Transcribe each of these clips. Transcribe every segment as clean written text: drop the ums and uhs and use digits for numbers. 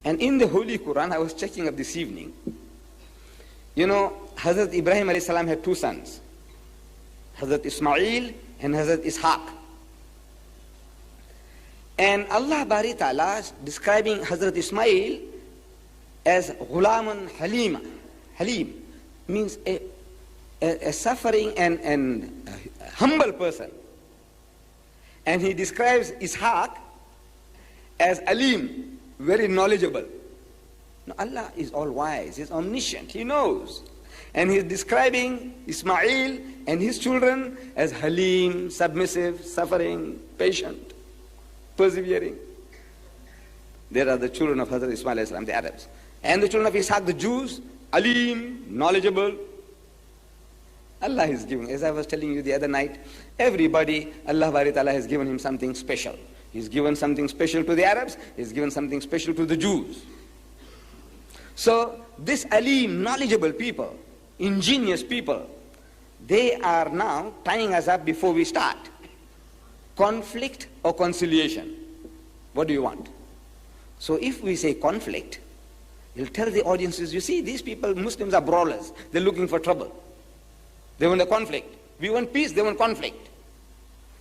And in the Holy Quran, I was checking up this evening, you know, Hazrat Ibrahim alayhi salam had two sons, Hazrat Ismail and Hazrat Ishaq. And Allah Bari Ta'ala is describing Hazrat Ismail as Ghulaman Halima. Halim means a suffering and a humble person. And he describes Ishaq as Alim, very knowledgeable. Now Allah is all wise, He's omniscient, He knows. And He's describing Ismail and his children as Halim, submissive, suffering, patient, persevering. There are the children of Hazrat Ismail alayhi salam, the Arabs. And the children of Ishaq, the Jews, Alim, knowledgeable. Allah has given, as I was telling you the other night, everybody, Allah Bari Ta'ala has given him something special. He's given something special to the Arabs, He's given something special to the Jews. So this Alim, knowledgeable people, ingenious people, they are now tying us up before we start. Conflict or conciliation? What do you want? So if we say conflict, you'll tell the audiences, you see, these people, Muslims are brawlers. They're looking for trouble. They want a conflict. We want peace, they want conflict.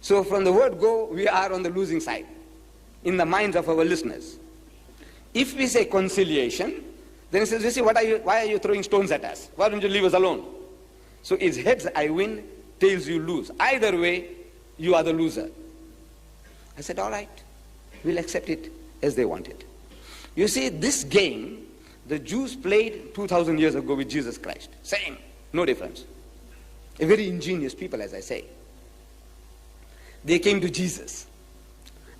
So from the word go, we are on the losing side in the minds of our listeners. If we say conciliation, then he says, you see, why are you throwing stones at us? Why don't you leave us alone? So it's heads I win, tails you lose. Either way, you are the loser. I said, all right, we'll accept it as they want it. You see, this game, the Jews played 2,000 years ago with Jesus Christ. Same, no difference. A very ingenious people, as I say. They came to Jesus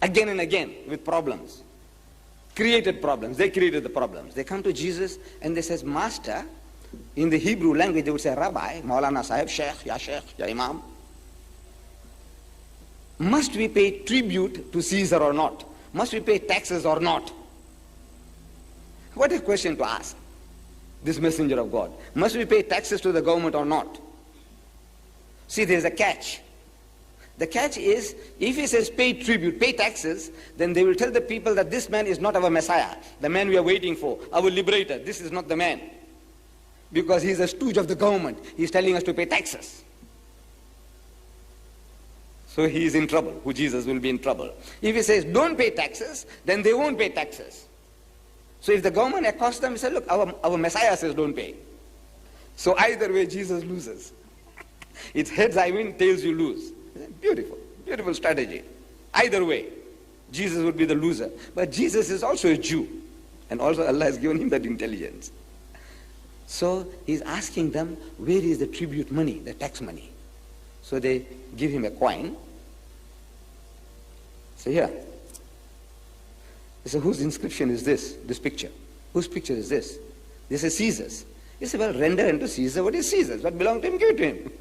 again and again with problems. Created problems. They created the problems. They come to Jesus and they says, Master, in the Hebrew language they would say, Rabbi, Maulana Sahib, Sheikh, Ya Imam. Must we pay tribute to Caesar or not? Must we pay taxes or not? What a question to ask, this messenger of God. Must we pay taxes to the government or not? See, there's a catch. The catch is, if he says pay tribute, pay taxes, then they will tell the people that this man is not our Messiah, the man we are waiting for, our liberator. This is not the man. Because he's a stooge of the government. He's telling us to pay taxes. So he is in trouble. Who Jesus will be in trouble. If he says don't pay taxes, then they won't pay taxes. So if the government accosts them, he said, look, our Messiah says don't pay. So either way, Jesus loses. It's heads I win, tails you lose. Beautiful, beautiful strategy. Either way, Jesus would be the loser. But Jesus is also a Jew. And also Allah has given him that intelligence. So he's asking them, where is the tribute money, the tax money? So they give him a coin. So here. They say, whose inscription is this picture? Whose picture is this? They say, Caesar's. He said, well, render unto Caesar what is Caesar's. What belongs to him, give it to him.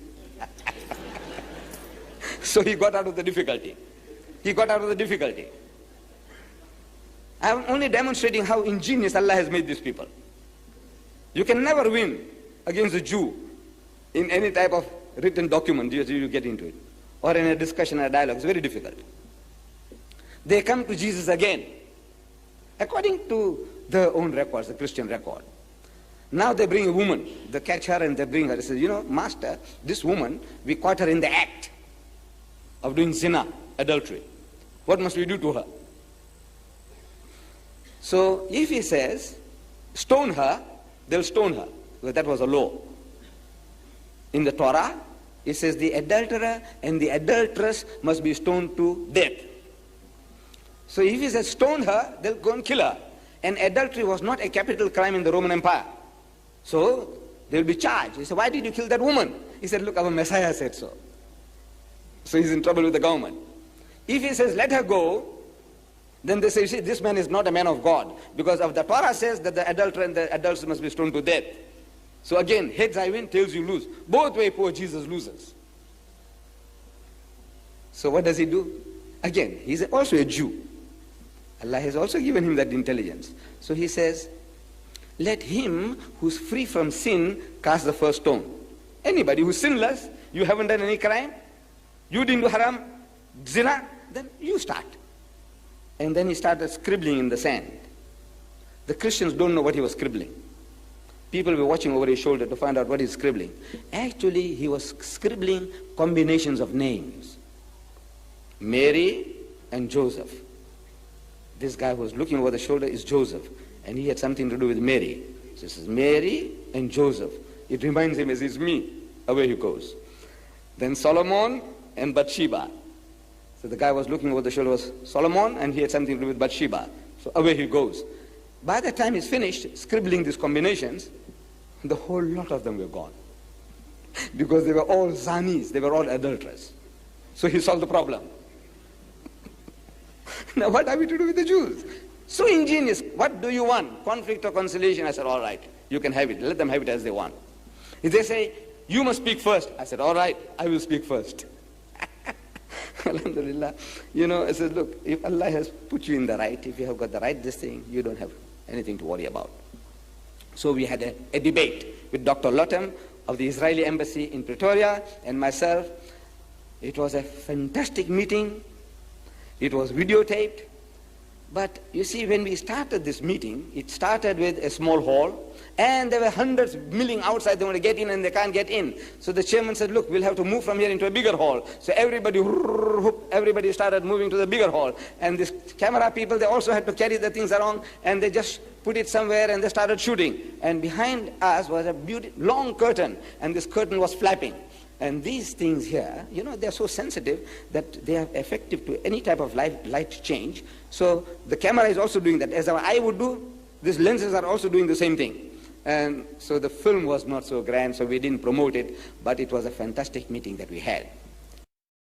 So he got out of the difficulty. He got out of the difficulty. I am only demonstrating how ingenious Allah has made these people. You can never win against a Jew in any type of written document you get into it. Or in a discussion or a dialogue. It's very difficult. They come to Jesus again. According to their own records, the Christian record. Now they bring a woman. They catch her and they bring her. They say, you know, Master, this woman, we caught her in the act of doing zina, adultery. What must we do to her? So if he says, stone her, they'll stone her. Because that was a law. In the Torah, it says the adulterer and the adulteress must be stoned to death. So if he says stone her, they'll go and kill her. And adultery was not a capital crime in the Roman Empire. So they'll be charged. He said, why did you kill that woman? He said, look, our Messiah said so. So he's in trouble with the government. If he says, let her go, then they say, see, this man is not a man of God. Because of the Torah says that the adulterer and the adulteress must be stoned to death. So again, heads I win, tails you lose. Both way, poor Jesus loses. So what does he do? Again, he's also a Jew. Allah has also given him that intelligence. So he says, let him who's free from sin cast the first stone. Anybody who's sinless, you haven't done any crime, you didn't do haram, zina, then you start. And then he started scribbling in the sand. The Christians don't know what he was scribbling. People were watching over his shoulder to find out what he's scribbling. Actually, he was scribbling combinations of names. Mary and Joseph. This guy who was looking over the shoulder is Joseph, and he had something to do with Mary. So this is Mary and Joseph. It reminds him as it's me. Away he goes. Then Solomon and Bathsheba. So the guy was looking over the shoulder was Solomon, and he had something to do with Bathsheba. So away he goes. By the time he's finished scribbling these combinations, the whole lot of them were gone. Because they were all zanis, they were all adulterers. So he solved the problem. Now what are we to do with the Jews? So ingenious. What do you want? Conflict or conciliation? I said, all right, you can have it. Let them have it as they want. If they say, you must speak first, I said, all right, I will speak first. Alhamdulillah. You know, I said, look, if Allah has put you in the right, if you have got the right this thing, you don't have anything to worry about. So we had a debate with Dr. Lottam of the Israeli embassy in Pretoria and myself. It was a fantastic meeting. It was videotaped. But you see, when we started this meeting, it started with a small hall, and there were hundreds milling outside. They want to get in and they can't get in. So the chairman said, look, we'll have to move from here into a bigger hall. So everybody started moving to the bigger hall. And these camera people, they also had to carry the things around, and they just put it somewhere and they started shooting. And behind us was a long curtain, and this curtain was flapping. And these things here, you know, they're so sensitive that they are effective to any type of light change. So the camera is also doing that. As our eye would do, these lenses are also doing the same thing. And so the film was not so grand, so we didn't promote it, but it was a fantastic meeting that we had.